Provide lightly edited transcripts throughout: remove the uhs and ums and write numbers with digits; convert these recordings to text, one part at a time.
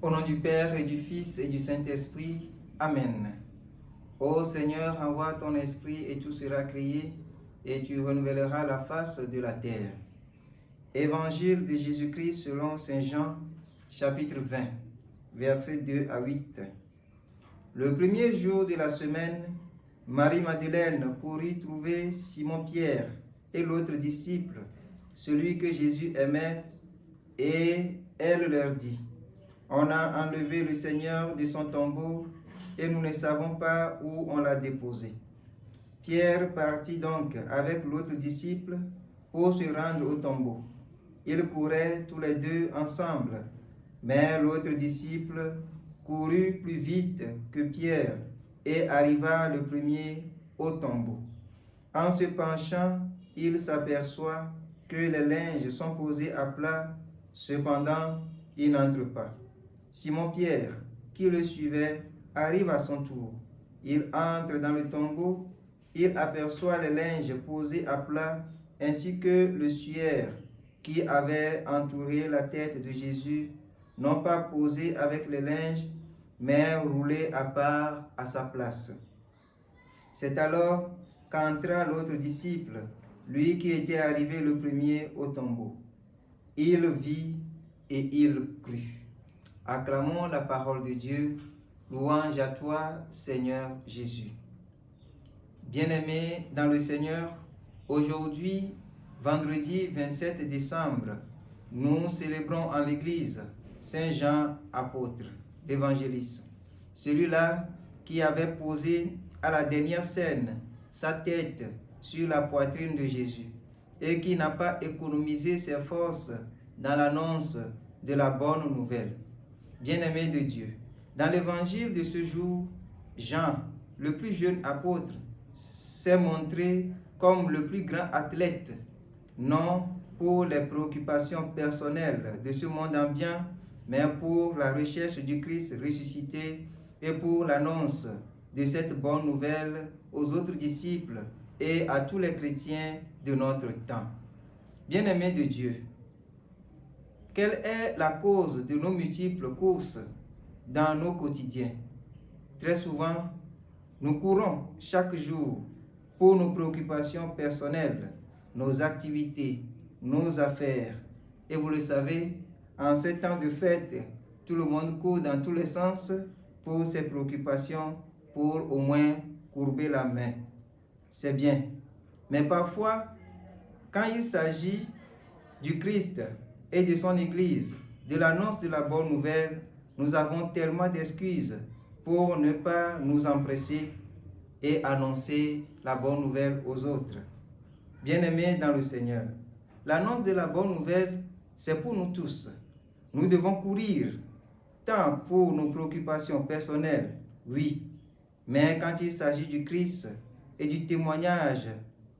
Au nom du Père et du Fils et du Saint-Esprit. Amen. Ô Seigneur, envoie ton esprit et tout sera créé, et tu renouvelleras la face de la terre. Évangile de Jésus-Christ selon Saint Jean, chapitre 20, versets 2 à 8. Le premier jour de la semaine, Marie-Madeleine courut trouver Simon-Pierre et l'autre disciple, celui que Jésus aimait, et elle leur dit: On a enlevé le Seigneur de son tombeau et nous ne savons pas où on l'a déposé. Pierre partit donc avec l'autre disciple pour se rendre au tombeau. Ils couraient tous les deux ensemble, mais l'autre disciple courut plus vite que Pierre et arriva le premier au tombeau. En se penchant, il s'aperçoit que les linges sont posés à plat, cependant il n'entre pas. Simon-Pierre, qui le suivait, arrive à son tour. Il entre dans le tombeau, il aperçoit les linges posés à plat, ainsi que le suaire qui avait entouré la tête de Jésus, non pas posé avec les linges, mais roulé à part à sa place. C'est alors qu'entra l'autre disciple, lui qui était arrivé le premier au tombeau. Il vit et il crut. Acclamons la parole de Dieu. Louange à toi, Seigneur Jésus. Bien-aimés dans le Seigneur, aujourd'hui, vendredi 27 décembre, nous célébrons en l'Église Saint Jean, apôtre, évangéliste. Celui-là qui avait posé à la dernière scène sa tête sur la poitrine de Jésus et qui n'a pas économisé ses forces dans l'annonce de la bonne nouvelle. Bien-aimé de Dieu, dans l'évangile de ce jour, Jean, le plus jeune apôtre, s'est montré comme le plus grand athlète, non pour les préoccupations personnelles de ce monde ambiant, mais pour la recherche du Christ ressuscité et pour l'annonce de cette bonne nouvelle aux autres disciples et à tous les chrétiens de notre temps. Bien-aimés de Dieu, quelle est la cause de nos multiples courses dans nos quotidiens? Très souvent, nous courons chaque jour pour nos préoccupations personnelles, nos activités, nos affaires. Et vous le savez, en ces temps de fête, tout le monde court dans tous les sens pour ses préoccupations, pour au moins courber la main. C'est bien. Mais parfois, quand il s'agit du Christ et de son Église, de l'annonce de la bonne nouvelle, nous avons tellement d'excuses pour ne pas nous empresser et annoncer la bonne nouvelle aux autres. Bien-aimés dans le Seigneur, l'annonce de la bonne nouvelle, c'est pour nous tous. Nous devons courir, tant pour nos préoccupations personnelles, oui, mais quand il s'agit du Christ et du témoignage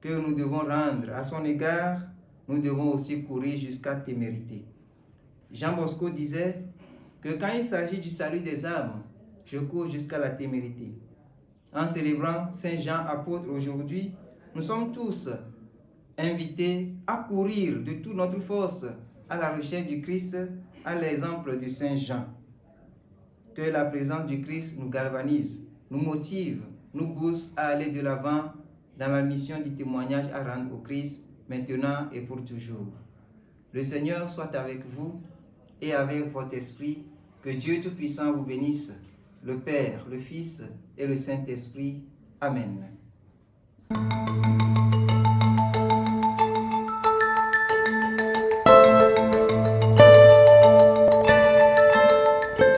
que nous devons rendre à son égard, nous devons aussi courir jusqu'à témérité. Jean Bosco disait que quand il s'agit du salut des âmes, je cours jusqu'à la témérité. En célébrant Saint Jean apôtre aujourd'hui, nous sommes tous invités à courir de toute notre force à la recherche du Christ, à l'exemple de Saint Jean. Que la présence du Christ nous galvanise, nous motive, nous pousse à aller de l'avant dans la mission du témoignage à rendre au Christ, maintenant et pour toujours. Le Seigneur soit avec vous et avec votre esprit. Que Dieu Tout-Puissant vous bénisse, le Père, le Fils et le Saint-Esprit. Amen.